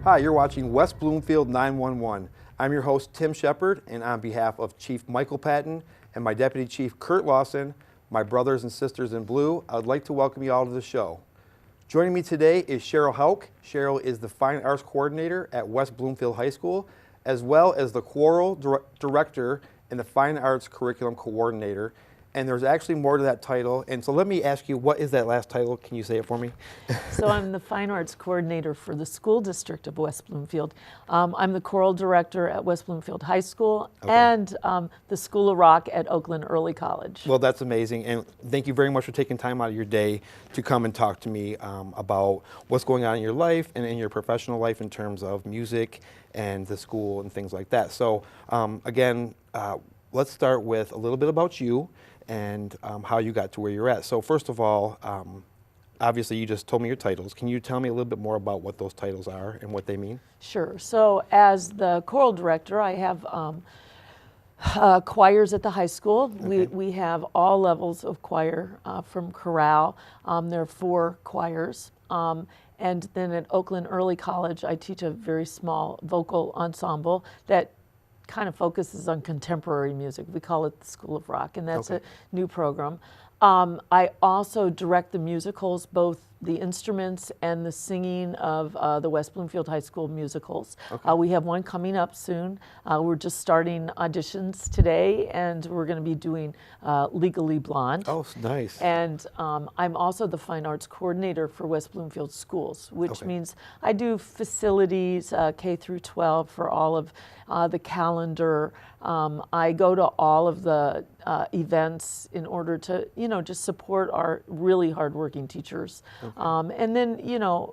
Hi, you're watching West Bloomfield 911. I'm your host, Tim Shepard, and on behalf of Chief Michael Patton and my Deputy Chief, Kurt Lawson, my brothers and sisters in blue, I would like to welcome you all to the show. Joining me today is Sheryl Hauk. Sheryl is the Fine Arts Coordinator at West Bloomfield High School, as well as the Choral Director and the Fine Arts Curriculum Coordinator. And there's actually more to that title. And so let me ask you, what is that last title? Can you say it for me? So I'm the Fine Arts Coordinator for the School District of West Bloomfield. I'm the Choral Director at West Bloomfield High School and the School of Rock at Oakland Early College. Well, that's amazing. And thank you very much for taking time out of your day to come and talk to me about what's going on in your life and in your professional life in terms of music and the school and things like that. So again, let's start with a little bit about you and how you got to where you're at. So first of all, obviously you just told me your titles. Can you tell me a little bit more about what those titles are and what they mean? Sure. So as the choral director, I have choirs at the high school. Okay. We have all levels of choir from chorale. There are 4 choirs. And then at Oakland Early College, I teach a very small vocal ensemble that kind of focuses on contemporary music. We call it the School of Rock, and that's a new program. I also direct the musicals, both the instruments and the singing of the West Bloomfield High School musicals. We have one coming up soon. We're just starting auditions today, and we're going to be doing Legally Blonde. Oh, nice. And I'm also the Fine Arts Coordinator for West Bloomfield Schools, which means I do facilities, K through 12 for all of the calendar. I go to all of the events in order to, just support our really hardworking teachers. And then,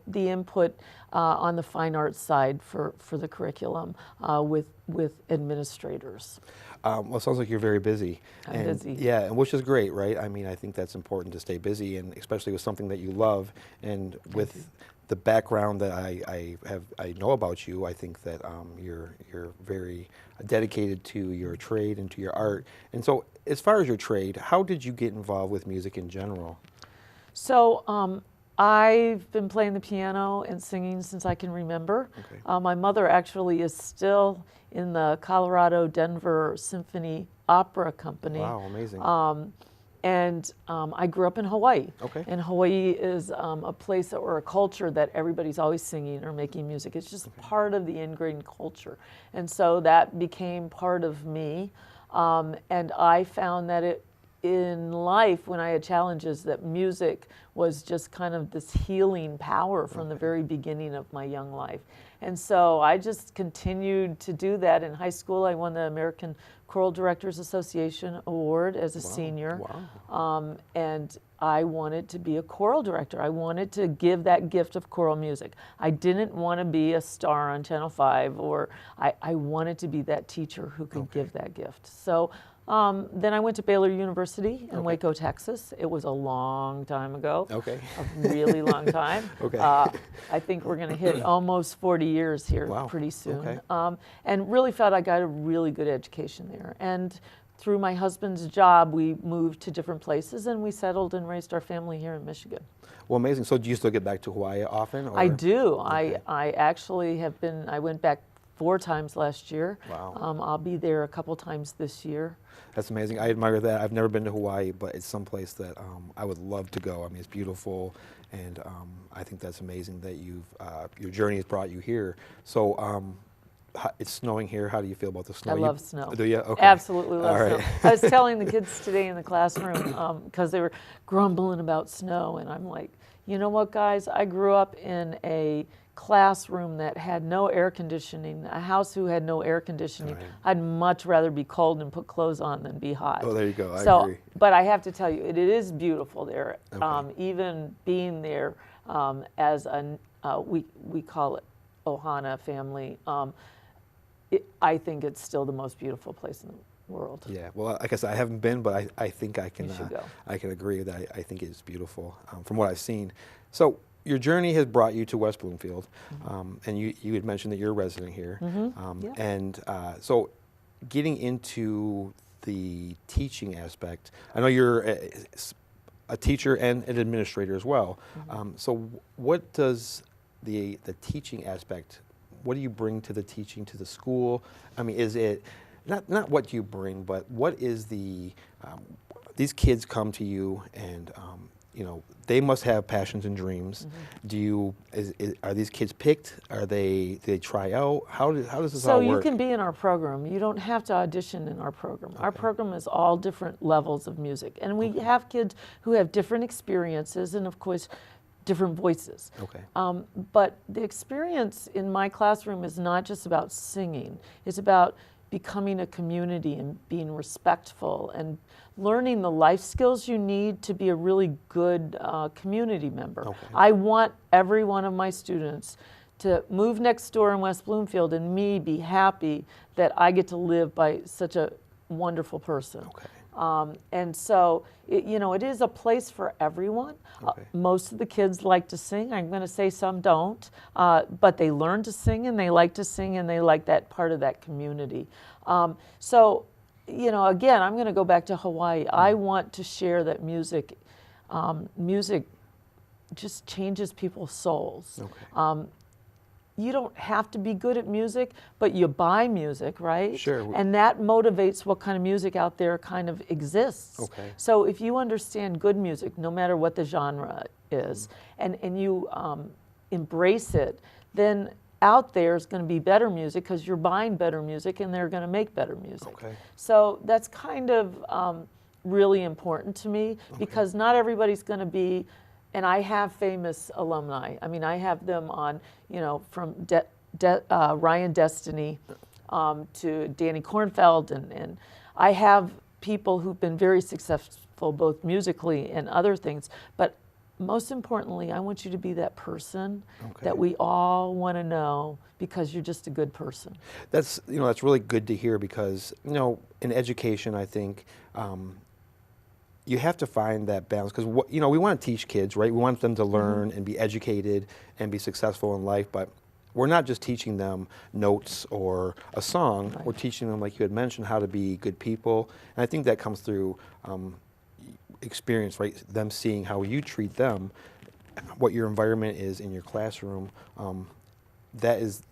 the input on the fine arts side for the curriculum with administrators. Well, it sounds like you're very busy. I'm busy. Yeah, and which is great, right? I mean, I think that's important to stay busy, and especially with something that you love, and with the background that I know about you, I think that you're very dedicated to your trade and to your art. And so, as far as your trade, how did you get involved with music in general? So I've been playing the piano and singing since I can remember. My mother actually is still in the Colorado Denver Symphony Opera Company. Wow, amazing. And I grew up in Hawaii. And Hawaii is a place or a culture that everybody's always singing or making music. It's just part of the ingrained culture. And so that became part of me. And I found that in life, when I had challenges, that music was just kind of this healing power from the very beginning of my young life. And so I just continued to do that. In high school, I won the American Choral Directors Association Award as a senior. And I wanted to be a choral director. I wanted to give that gift of choral music. I didn't want to be a star on Channel 5, or I wanted to be that teacher who could give that gift. So then I went to Baylor University in Waco, Texas. It was a long time ago. A really long time. I think we're going to hit almost 40 years here pretty soon. And really felt I got a really good education there. And through my husband's job, we moved to different places, and we settled and raised our family here in Michigan. Well, amazing. So do you still get back to Hawaii often? Or? I do. I actually have been, I went back 4 times last year. I'll be there a couple times this year. That's amazing. I admire that. I've never been to Hawaii, but it's someplace that I would love to go. I mean, it's beautiful, and I think that's amazing that your journey has brought you here. So it's snowing here. How do you feel about the snow? I love snow. Do you? Okay. Absolutely love snow. I was telling the kids today in the classroom because they were grumbling about snow, and I'm like, you know what, guys? I grew up in a classroom that had no air conditioning, a house who had no air conditioning. I'd much rather be cold and put clothes on than be hot. Oh, there you go. I agree. But I have to tell you, it is beautiful there. Even being there as we call it Ohana family, I think it's still the most beautiful place in the world. Yeah, well, like I said, I haven't been, but I think I can. You should go. I can agree that I think it's beautiful from what I've seen. So your journey has brought you to West Bloomfield, and you had mentioned that you're a resident here, and so getting into the teaching aspect. I know you're a teacher and an administrator as well. So what does the teaching aspect what do you bring to the teaching to the school? I mean, is it not what you bring, but what is the these kids come to you and you know, they must have passions and dreams. Do you are these kids picked? Are do they try out? How does this all work? So you can be in our program. You don't have to audition in our program. Our program is all different levels of music, and we have kids who have different experiences and, of course, different voices. But the experience in my classroom is not just about singing. It's about becoming a community and being respectful and learning the life skills you need to be a really good community member. I want every one of my students to move next door in West Bloomfield and me be happy that I get to live by such a wonderful person. And so, you know, it is a place for everyone. Most of the kids like to sing. I'm going to say some don't, but they learn to sing and they like to sing and they like that part of that community. So, you know, again, I'm going to go back to Hawaii. I want to share that music just changes people's souls. You don't have to be good at music, but you buy music, right? Sure. And that motivates what kind of music out there kind of exists. So if you understand good music, no matter what the genre is, and you embrace it, then out there is going to be better music because you're buying better music and they're going to make better music. So that's kind of really important to me because not everybody's going to be. And I have famous alumni. I mean, I have them on, you know, from Ryan Destiny to Danny Kornfeld, and I have people who've been very successful both musically and other things. But most importantly, I want you to be that person that we all want to know because you're just a good person. That's, you know, that's really good to hear because, you know, in education, I think, you have to find that balance because, you know, we want to teach kids, right? We want them to learn and be educated and be successful in life, but we're not just teaching them notes or a song. We're teaching them, like you had mentioned, how to be good people. And I think that comes through experience, right? Them seeing how you treat them, what your environment is in your classroom. That is,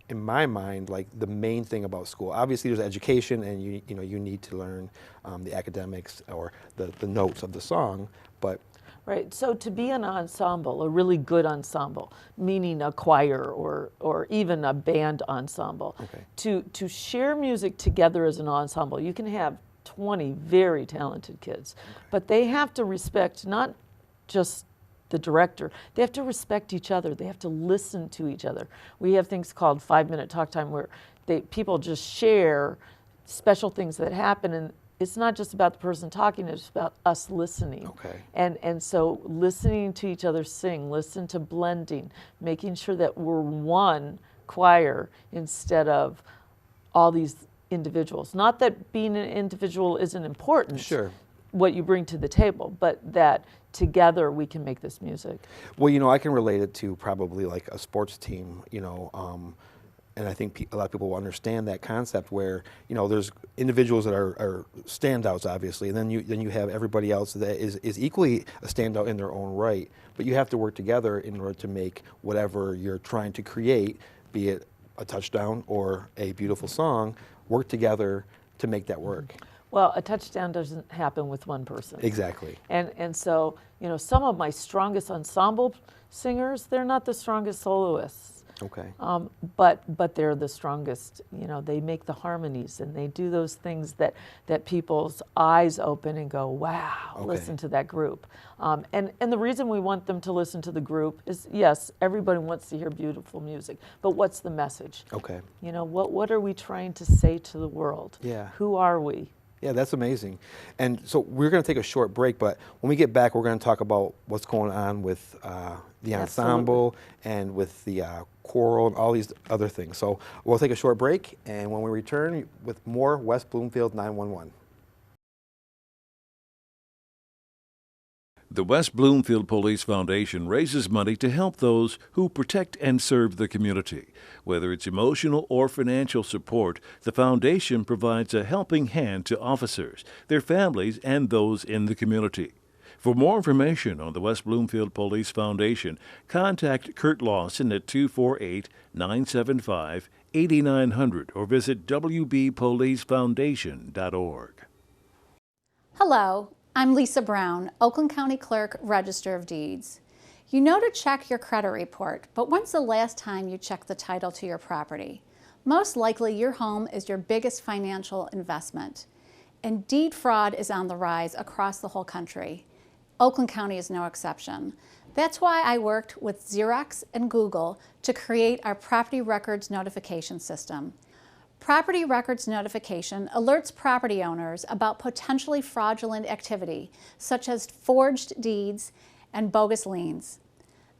in my mind, like the main thing about school. Obviously, there's education, and you know you need to learn the academics or the notes of the song, but right. So to be an ensemble, a really good ensemble, meaning a choir or even a band ensemble, to share music together as an ensemble, you can have 20 very talented kids, but they have to respect not just the director, they have to respect each other. They have to listen to each other. We have things called 5-minute talk time where people just share special things that happen, and it's not just about the person talking, it's about us listening. And so listening to each other sing, listen to blending, making sure that we're one choir instead of all these individuals. Not that being an individual isn't important. What you bring to the table, but that together we can make this music. Well, you know, I can relate it to probably like a sports team, you know, and I think a lot of people will understand that concept where, you know, there's individuals that are standouts, obviously, and then you have everybody else that is equally a standout in their own right, but you have to work together in order to make whatever you're trying to create, be it a touchdown or a beautiful song, work together to make that work. Well, a touchdown doesn't happen with one person. Exactly. And so, you know, some of my strongest ensemble singers, they're not the strongest soloists. But they're the strongest. You know, they make the harmonies and they do those things that people's eyes open and go, wow, listen to that group. And the reason we want them to listen to the group is, yes, everybody wants to hear beautiful music, but what's the message? You know, what are we trying to say to the world? Who are we? Yeah, that's amazing. And so we're going to take a short break, but when we get back, we're going to talk about what's going on with the ensemble and with the choral and all these other things. So we'll take a short break, and when we return with more West Bloomfield 911. The West Bloomfield Police Foundation raises money to help those who protect and serve the community. Whether it's emotional or financial support, the foundation provides a helping hand to officers, their families, and those in the community. For more information on the West Bloomfield Police Foundation, contact Kurt Lawson at 248-975-8900 or visit wbpolicefoundation.org. Hello, I'm Lisa Brown, Oakland County Clerk, Register of Deeds. You know to check your credit report, but when's the last time you checked the title to your property? Most likely your home is your biggest financial investment, and deed fraud is on the rise across the whole country. Oakland County is no exception. That's why I worked with Xerox and Google to create our Property Records Notification System. Property Records Notification alerts property owners about potentially fraudulent activity, such as forged deeds and bogus liens.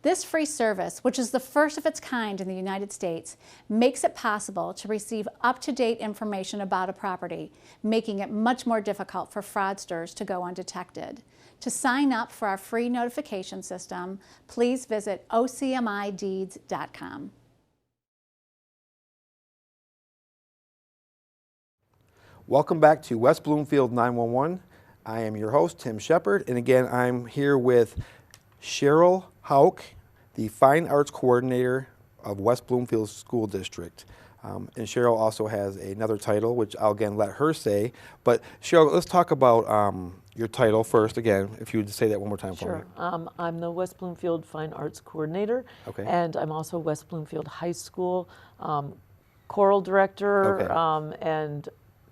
This free service, which is the first of its kind in the United States, makes it possible to receive up-to-date information about a property, making it much more difficult for fraudsters to go undetected. To sign up for our free notification system, please visit ocmideeds.com. Welcome back to West Bloomfield 911. I am your host, Tim Shepard, and again, I'm here with Sheryl Hauk, the Fine Arts Coordinator of West Bloomfield School District. And Sheryl also has another title, which I'll again let her say. But Sheryl, let's talk about your title first, again, if you would say that one more time for me. Sure. I'm the West Bloomfield Fine Arts Coordinator, Okay. and I'm also West Bloomfield High School Choral Director, Okay. and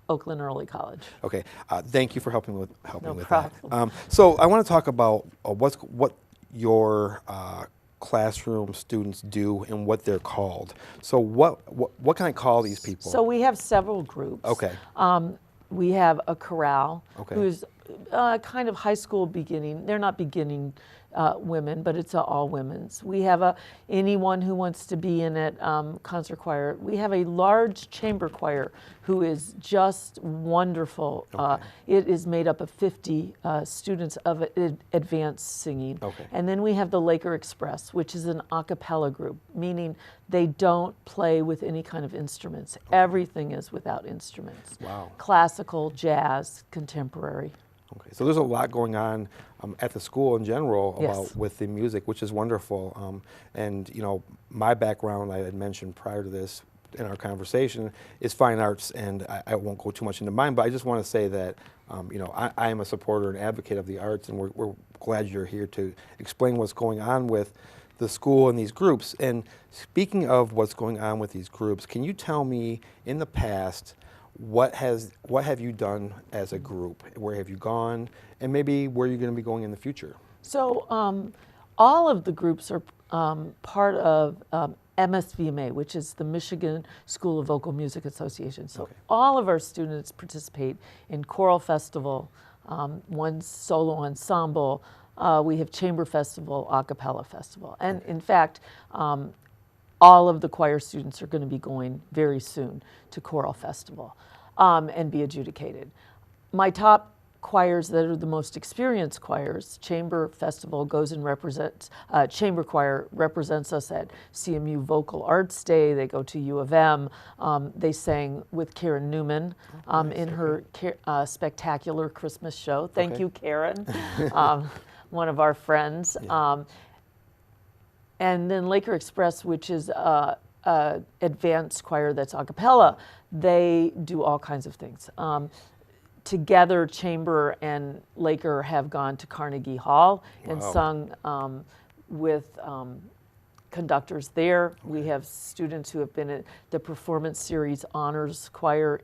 Oakland Early College. Okay, thank you for helping with No that. problem. So I want to talk about what your classroom students do and what they're called. So what can I call these people? So we have several groups. Okay. We have a chorale, Okay. who's kind of high school beginning. They're not beginning women, but it's all women's. We have anyone who wants to be in it, concert choir. We have a large chamber choir who is just wonderful. Okay. It is made up of 50 students of advanced singing. Okay. And then we have the Laker Express, which is an a cappella group, meaning they don't play with any kind of instruments. Okay. Everything is without instruments. Wow. Classical, jazz, contemporary. Okay, so there's a lot going on at the school in general Yes. with the music, which is wonderful. And you know, my background, I had mentioned prior to this in our conversation, is fine arts, and I won't go too much into mine, but I just want to say that you know, I am a supporter and advocate of the arts, and we're glad you're here to explain what's going on with the school and these groups. And speaking of what's going on with these groups, can you tell me in the past, what have you done as a group? Where have you gone? And maybe where you're going to be going in the future? So all of the groups are part of MSVMA, which is the Michigan School of Vocal Music Association. So Okay. all of our students participate in Choral Festival, one solo ensemble. We have Chamber Festival, a cappella festival. And Okay. in fact, all of the choir students are going to be going very soon to Choral Festival and be adjudicated. My top choirs that are the most experienced choirs, Chamber Festival goes and represents, Chamber Choir represents us at CMU Vocal Arts Day. They go to U of M. They sang with Karen Newman in her spectacular Christmas show. Thank Okay. you, Karen, one of our friends. Yeah. And then Laker Express, which is advanced choir that's a cappella, they do all kinds of things. Together, Chamber and Laker have gone to Carnegie Hall and Wow. sung with conductors there. We have students who have been at the Performance Series Honors Choir.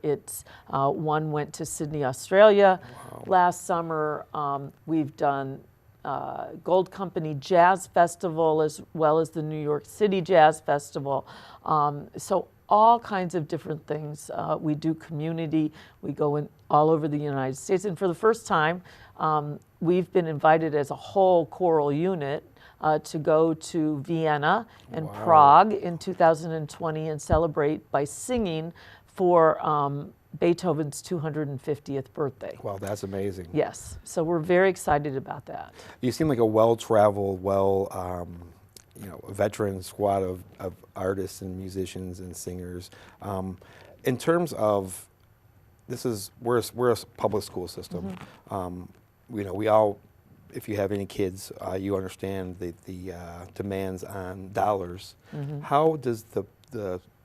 One went to Sydney, Australia last summer. We've done Gold Company Jazz Festival as well as the New York City Jazz Festival. So all kinds of different things. We do community. We go in all over the United States. And for the first time, we've been invited as a whole choral unit to go to Vienna and Wow. Prague in 2020 and celebrate by singing for Beethoven's 250th birthday. Wow, that's amazing. Yes, so we're very excited about that. You seem like a well-traveled, you know, a veteran squad of artists and musicians and singers. In terms of, we're a public school system. You know, we all if you have any kids, you understand the demands on dollars. How does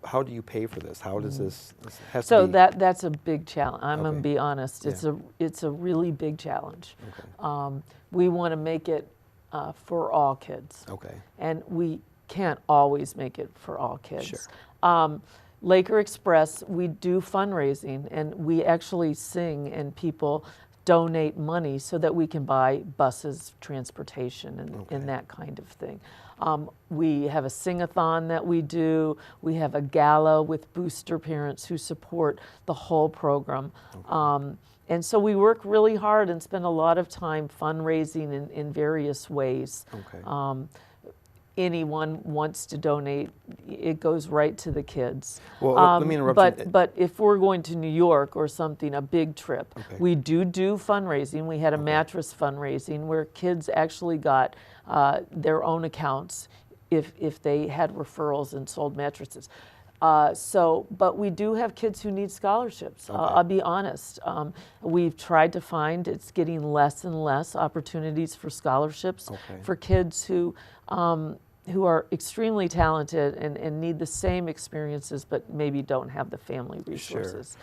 how do you pay for this? How does this has So to be, that's a big challenge. I'm going to Okay. be honest. Yeah. It's a really big challenge. Okay. We want to make it for all kids. Okay. And we can't always make it for all kids. Sure. Laker Express, we do fundraising, and we actually sing, and people donate money so that we can buy buses, transportation, and that kind of thing. We have a sing-a-thon that we do. We have a gala with booster parents who support the whole program. And so we work really hard and spend a lot of time fundraising in various ways. Okay. Anyone wants to donate, it goes right to the kids. Well, let me interrupt you. But if we're going to New York or something, a big trip, Okay. we do fundraising. We had a mattress fundraising where kids actually got their own accounts if they had referrals and sold mattresses. But we do have kids who need scholarships. I'll be honest. We've tried to find, it's getting less and less opportunities for scholarships for kids who are extremely talented and need the same experiences, but maybe don't have the family resources.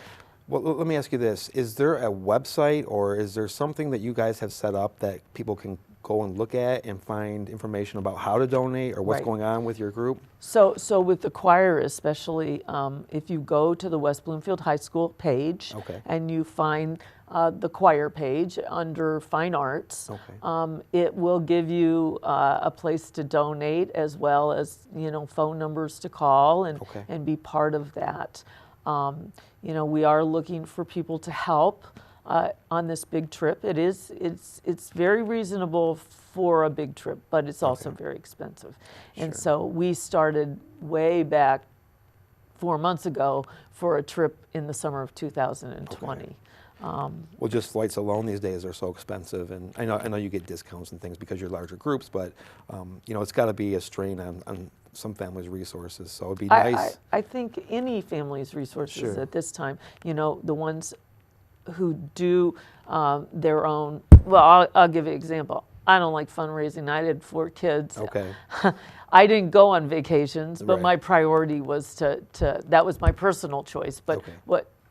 Well, let me ask you this. Is there a website or is there something that you guys have set up that people can go and look at and find information about how to donate or what's going on with your group? So with the choir especially, if you go to the West Bloomfield High School page and you find the choir page under Fine Arts, it will give you a place to donate as well as phone numbers to call and be part of that. We are looking for people to help on this big trip. It's very reasonable for a big trip, but it's also very expensive. And so we started way back 4 months ago for a trip in the summer of 2020. Well, just flights alone these days are so expensive, and I know you get discounts and things because you're larger groups, but it's got to be a strain on some families' resources. So it'd be nice. I think any family's resources at this time, the ones who do their own. Well, I'll give you an example. I don't like fundraising. I had 4 kids. Okay. I didn't go on vacations, but my priority was to that was my personal choice, but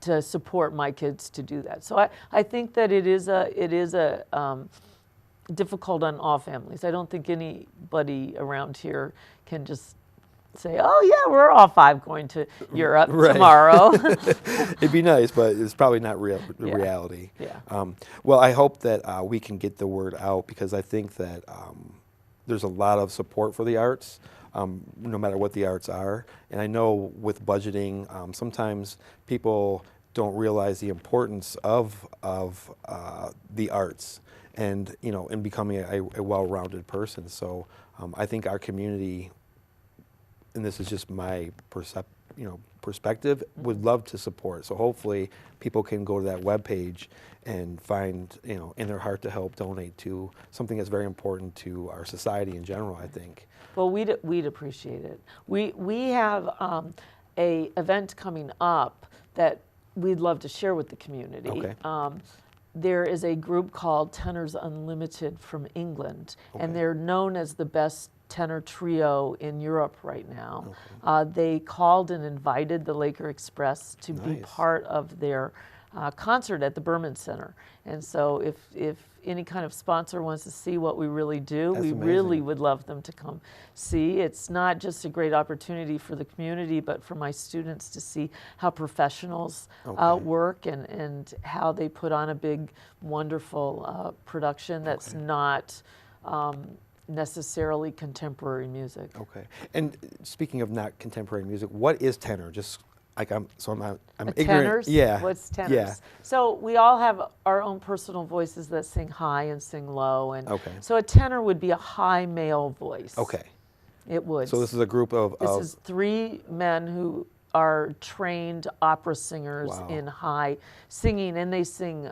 to support my kids to do that. So I think that it is difficult on all families. I don't think anybody around here can just say, oh yeah, we're all 5 going to Europe tomorrow. It'd be nice, but it's probably not reality. Yeah. Well, I hope that we can get the word out because I think that there's a lot of support for the arts, no matter what the arts are. And I know with budgeting, sometimes people don't realize the importance of the arts and in becoming a well-rounded person. So I think our community, and this is just my perspective, would love to support. So hopefully people can go to that webpage and find, in their heart to help donate to something that's very important to our society in general, I think. Well, we'd appreciate it. We have a event coming up that we'd love to share with the community. Okay. There is a group called Tenors Unlimited from England, and they're known as the best tenor trio in Europe right now. They called and invited the Laker Express to be part of their concert at the Berman Center. And so if any kind of sponsor wants to see what we really do, we really would love them to come see. It's not just a great opportunity for the community, but for my students to see how professionals work and how they put on a big, wonderful production that's not necessarily contemporary music. Okay. And speaking of not contemporary music, what is tenor? Just like I'm ignorant. Tenors? Yeah. What's tenors? Yeah. So we all have our own personal voices that sing high and sing low, and so a tenor would be a high male voice. Okay. It would. So this is a group of This is 3 men who are trained opera singers in high singing, and they sing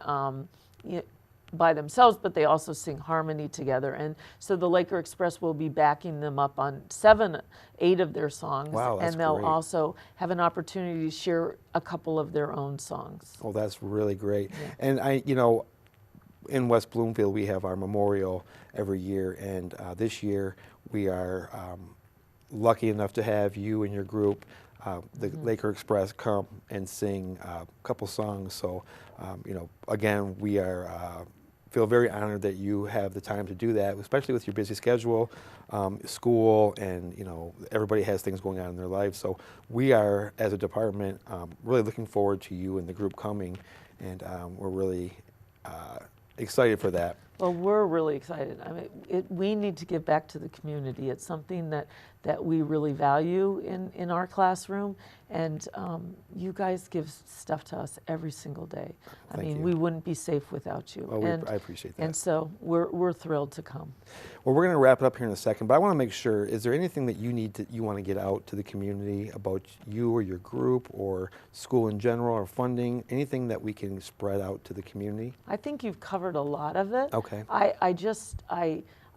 by themselves, but they also sing harmony together. And so the Laker Express will be backing them up on 8 of their songs. Wow, that's and they'll great. also have an opportunity to share a couple of their own songs. Oh, that's really great. Yeah. And in West Bloomfield, we have our memorial every year, and this year we are lucky enough to have you and your group, the Laker Express, come and sing a couple songs. So, again, we are feel very honored that you have the time to do that, especially with your busy schedule, school, and everybody has things going on in their lives. So we are, as a department, really looking forward to you and the group coming, and we're really excited for that. Well, we're really excited. I mean, we need to give back to the community. It's something that we really value in our classroom, and you guys give stuff to us every single day. I mean, we wouldn't be safe without you. Well, I appreciate that. And so we're thrilled to come. Well, we're going to wrap it up here in a second, but I want to make sure, is there anything that you want to get out to the community about you or your group or school in general or funding, anything that we can spread out to the community? I think you've covered a lot of it. Okay.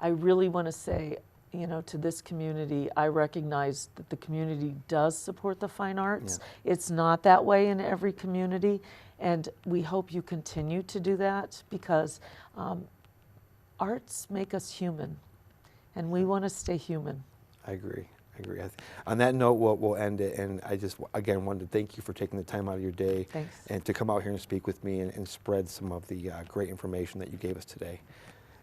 I really want to say, to this community, I recognize that the community does support the fine arts. Yeah. It's not that way in every community, and we hope you continue to do that, because arts make us human, and we want to stay human. I agree. On that note, we'll end it, and I just, again, wanted to thank you for taking the time out of your day. Thanks. And to come out here and speak with me and spread some of the great information that you gave us today.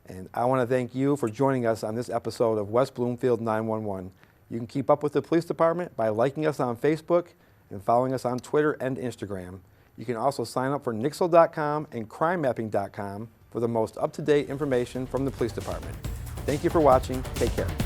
And I want to thank you for joining us on this episode of West Bloomfield 911. You can keep up with the police department by liking us on Facebook and following us on Twitter and Instagram. You can also sign up for Nixle.com and CrimeMapping.com for the most up-to-date information from the police department. Thank you for watching. Take care.